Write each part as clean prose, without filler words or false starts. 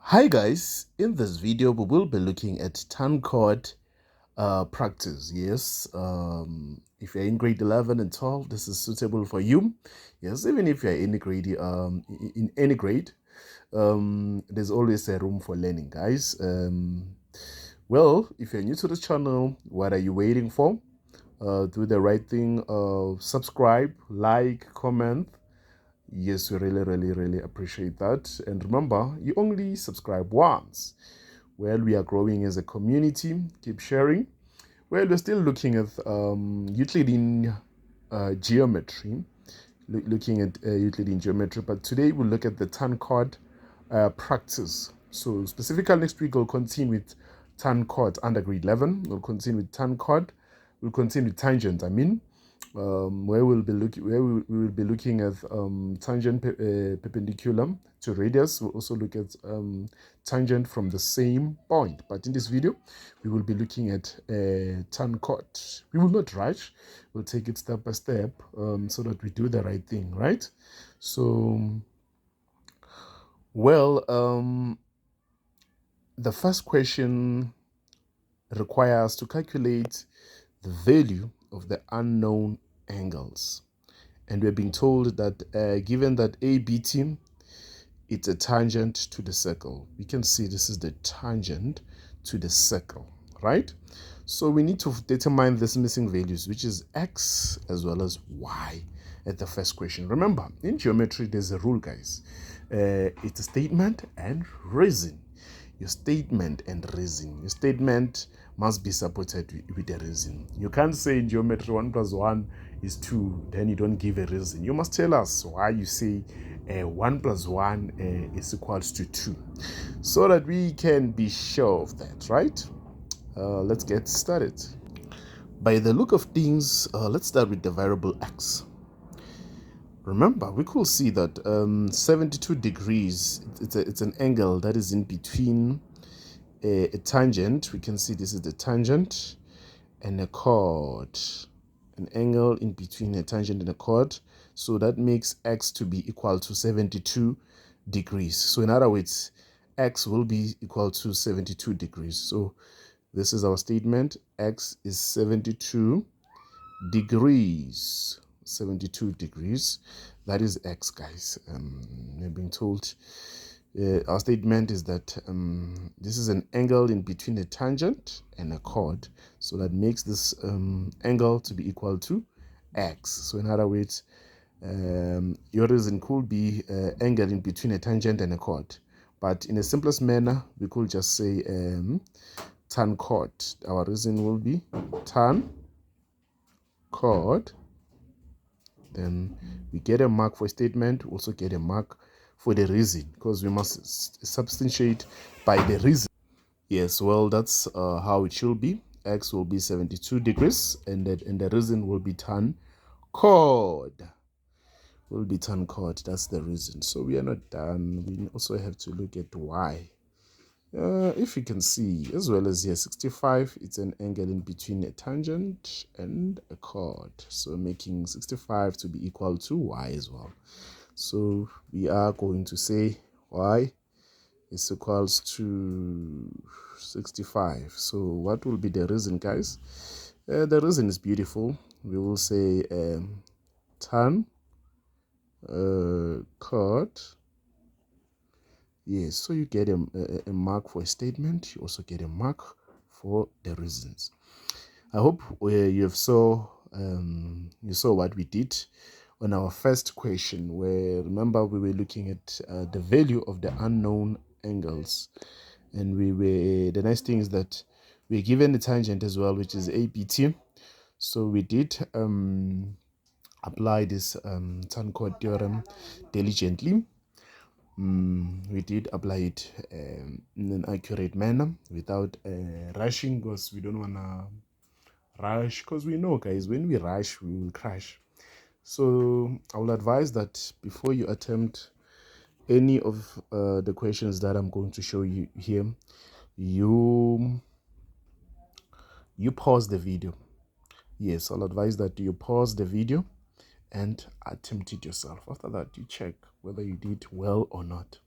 Hi guys, in this video we will be looking at ton chord practice. Yes, if you're in grade 11 and 12, this is suitable for you. Yes, even if you're in grade in any grade, there's always a room for learning, guys. Well, if you're new to the channel, what are you waiting for? Do the right thing, subscribe, like, comment. Yes, we really appreciate that. And remember, you only subscribe once. Well, we are growing as a community. Keep sharing. Well, we're still looking at Euclidean geometry. Looking at Euclidean geometry. But today we'll look at the ton chord practice. So specifically next week we'll continue with ton chord under grade 11. We'll continue with ton chord. We'll continue with tangent, where we will be looking at tangent perpendicular to radius. We'll also look at tangent from the same point. But in this video, we will be looking at tan chord. We will not rush. We'll take it step by step so that we do the right thing, right? So, well, the first question requires to calculate the value of the unknown angles. And we're being told that given that ABT, it's a tangent to the circle. We can see this is the tangent to the circle, right? So we need to determine this missing values, which is x as well as y at the first question. Remember, in geometry, there's a rule, guys. It's a statement and reason. Your statement and reason. Your statement must be supported with a reason. You can't say in geometry 1 plus 1 is 2, then you don't give a reason. You must tell us why you say 1 plus 1 is equals to 2, so that we can be sure of that, right? Let's get started. By the look of things, let's start with the variable x. Remember, we could see that 72 degrees, it's an angle that is in between a tangent. We can see this is the tangent and a chord. An angle in between a tangent and a chord. So that makes x to be equal to 72 degrees. So in other words, x will be equal to 72 degrees. So this is our statement. X is 72 degrees. 72 degrees. That is x, guys. We're being told our statement is that this is an angle in between a tangent and a chord. So that makes this angle to be equal to x. So in other words, your reason could be angle in between a tangent and a chord. But in a simplest manner, we could just say tan chord. Our reason will be tan chord. Then we get a mark for a statement, also get a mark for the reason, because we must substantiate by the reason. Yes, well, that's how it should be. X will be 72 degrees, and the reason will be tan chord. Will be tan chord. That's the reason. So we are not done. We also have to look at y. If you can see, as well as here, 65, it's an angle in between a tangent and a chord. So making 65 to be equal to y as well. So we are going to say y is equals to 65. So what will be the reason, guys? The reason is beautiful. We will say tan chord. Yes, so you get a mark for a statement. You also get a mark for the reasons. I hope you saw what we did on our first question, where remember we were looking at the value of the unknown angles, and the nice thing is that we're given the tangent as well, which is ABT. So we did apply this tan chord theorem diligently. We did apply it in an accurate manner without rushing, because we don't want to rush, because we know, guys, when we rush we will crash. So I will advise that before you attempt any of the questions that I'm going to show you here, you pause the video. Yes, I'll advise that you pause the video and attempt it yourself. After that, you check whether you did well or not.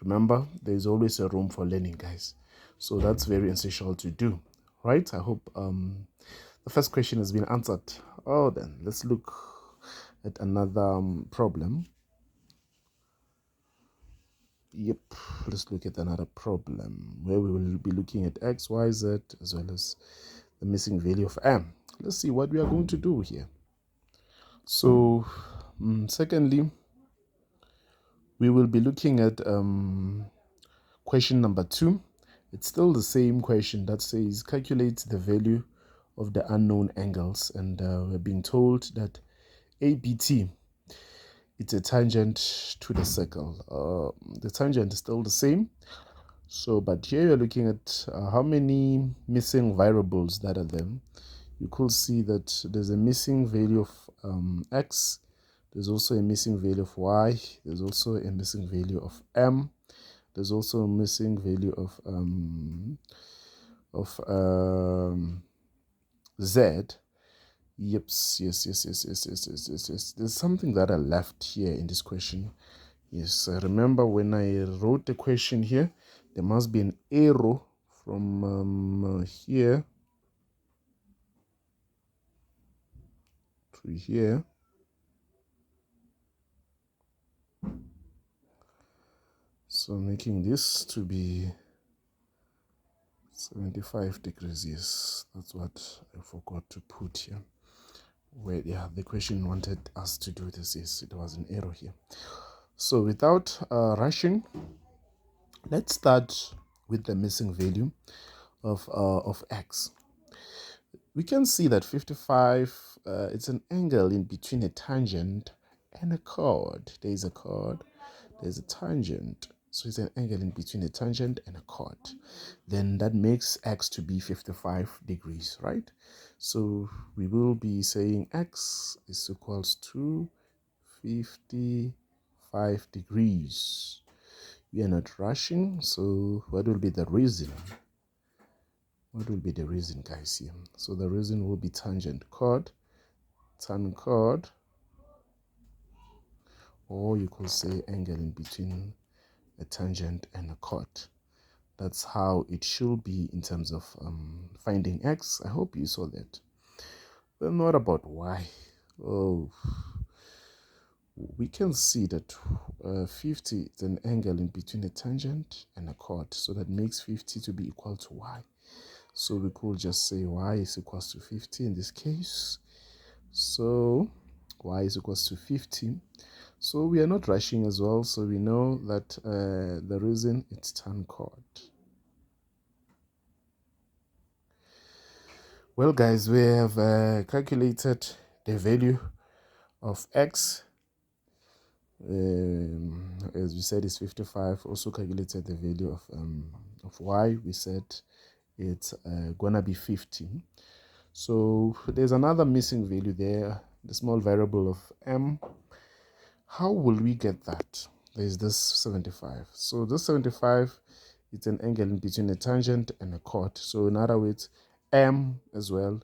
Remember, there's always a room for learning, guys. So that's very essential to do, right? I hope the first question has been answered. Oh, then let's look at another problem. Yep, let's look at another problem where we will be looking at x, y, z, as well as the missing value of m. Let's see what we are going to do here. So, secondly, we will be looking at question number 2. It's still the same question that says calculate the value of the unknown angles, and we're being told that ABT, it's a tangent to the circle. The tangent is still the same. So, but here you're looking at how many missing variables that are there. You could see that there's a missing value of x. There's also a missing value of y. There's also a missing value of m. There's also a missing value of z. Yes. There's something that I left here in this question. Yes, I remember when I wrote the question here, there must be an arrow from here to here. So making this to be 75 degrees. Yes, that's what I forgot to put here. Where, yeah, the question wanted us to do this. Yes, it was an error here. So without rushing, let's start with the missing value of x. We can see that 55, it's an angle in between a tangent and a chord. There's a chord, there's a tangent. So it's an angle in between a tangent and a chord. Then that makes x to be 55 degrees, right? So we will be saying x is equals to 55 degrees. We are not rushing, so what will be the reason? What will be the reason, guys, here? So the reason will be tangent chord, tan chord, or you could say angle in between a tangent and a chord. That's how it should be in terms of finding x. I hope you saw that. Then what about y? Oh, we can see that 50 is an angle in between a tangent and a chord. So that makes 50 to be equal to y. So we could just say y is equals to 50 in this case. So y is equals to 50. So we are not rushing as well. So we know that the reason it's tan chord. Well, guys, we have calculated the value of x. As we said, is 55. Also calculated the value of y. We said it's gonna be 50. So there's another missing value there, the small variable of m. How will we get that? There's this 75. So this 75, it's an angle in between a tangent and a chord. So in other words, m as well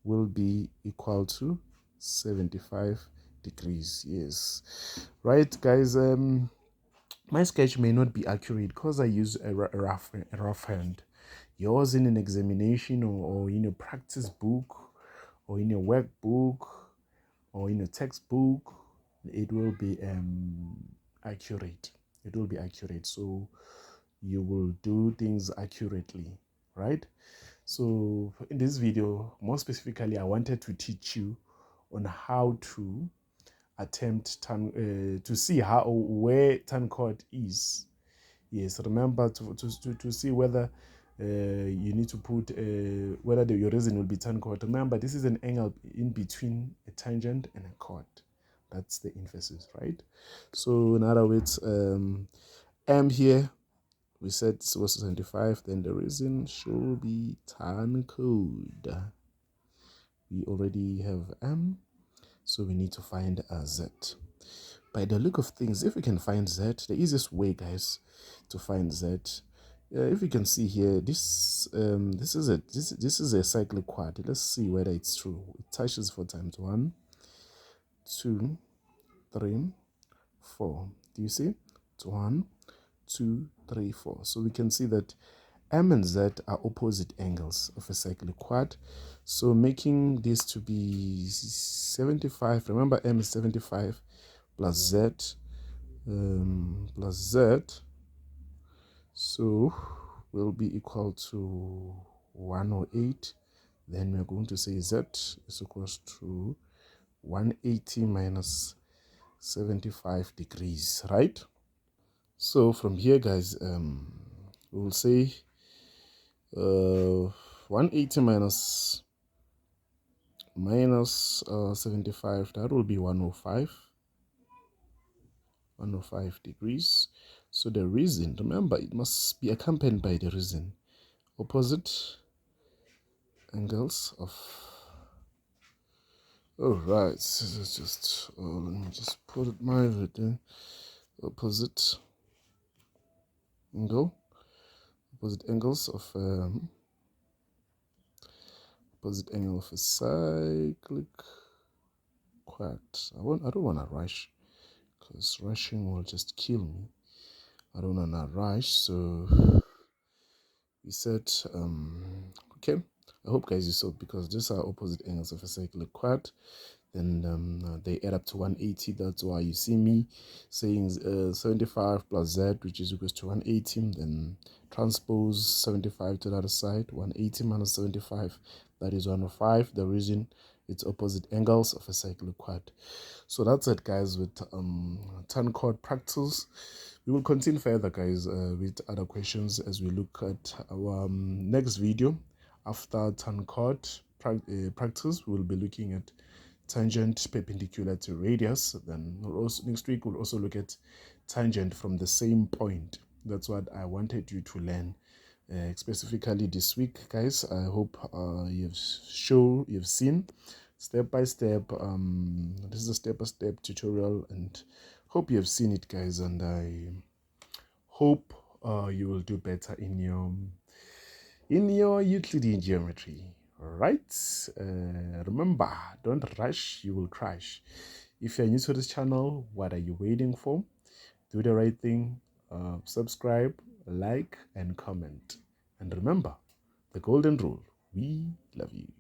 will be equal to 75 degrees. Yes, right, guys. My sketch may not be accurate because I use a rough hand. Yours in an examination or in a practice book or in a workbook or in a textbook, it will be accurate. It will be accurate. So you will do things accurately, right? So in this video, more specifically, I wanted to teach you on how to attempt to see where tan chord is. Yes, remember to see whether you need to put whether your reason will be tan chord. Remember, this is an angle in between a tangent and a chord. That's the emphasis, right? So in other words, m here, we said this was 75, then the reason should be tan chord. We already have m, so we need to find a z. By the look of things, if we can find z, the easiest way, guys, to find z, if you can see here, this is a cyclic chord. Let's see whether it's true. It touches 4 times. 1, 2, 3, 4. Do you see? It's 1, 2, 3, 4. So we can see that M and Z are opposite angles of a cyclic quad. So making this to be 75, remember M is 75 plus Z, plus Z, so will be equal to 108. Then we're going to say Z is equals to 180 minus 75 degrees, right? So from here, guys, we'll say 180 minus 75, that will be 105 degrees. So the reason, remember, it must be accompanied by the reason. Opposite angles of, all right, this is just, let me just put it mildly there. Opposite angles of opposite angle of a cyclic quad. I don't want to rush, because rushing will just kill me. I don't want to rush, so we said, okay, I hope guys you saw, because these are opposite angles of a cyclic quad, then they add up to 180. That's why you see me saying 75 plus Z, which is equals to 180. Then transpose 75 to the other side. 180 minus 75, that is 105. The reason, it's opposite angles of a cyclic quad. So that's it, guys, with turn chord practice. We will continue further, guys, with other questions as we look at our next video. After turn chord practice, we'll be looking at tangent perpendicular to radius. Then we'll also, next week, we'll also look at tangent from the same point. That's what I wanted you to learn specifically this week, guys. I hope you've seen step by step. This is a step-by-step tutorial, and hope you have seen it, guys. And I hope you will do better in your Euclidean geometry. Right? Remember, don't rush, you will crash. If you're new to this channel, what are you waiting for? Do the right thing. Subscribe, like, and comment. And remember, the golden rule: we love you.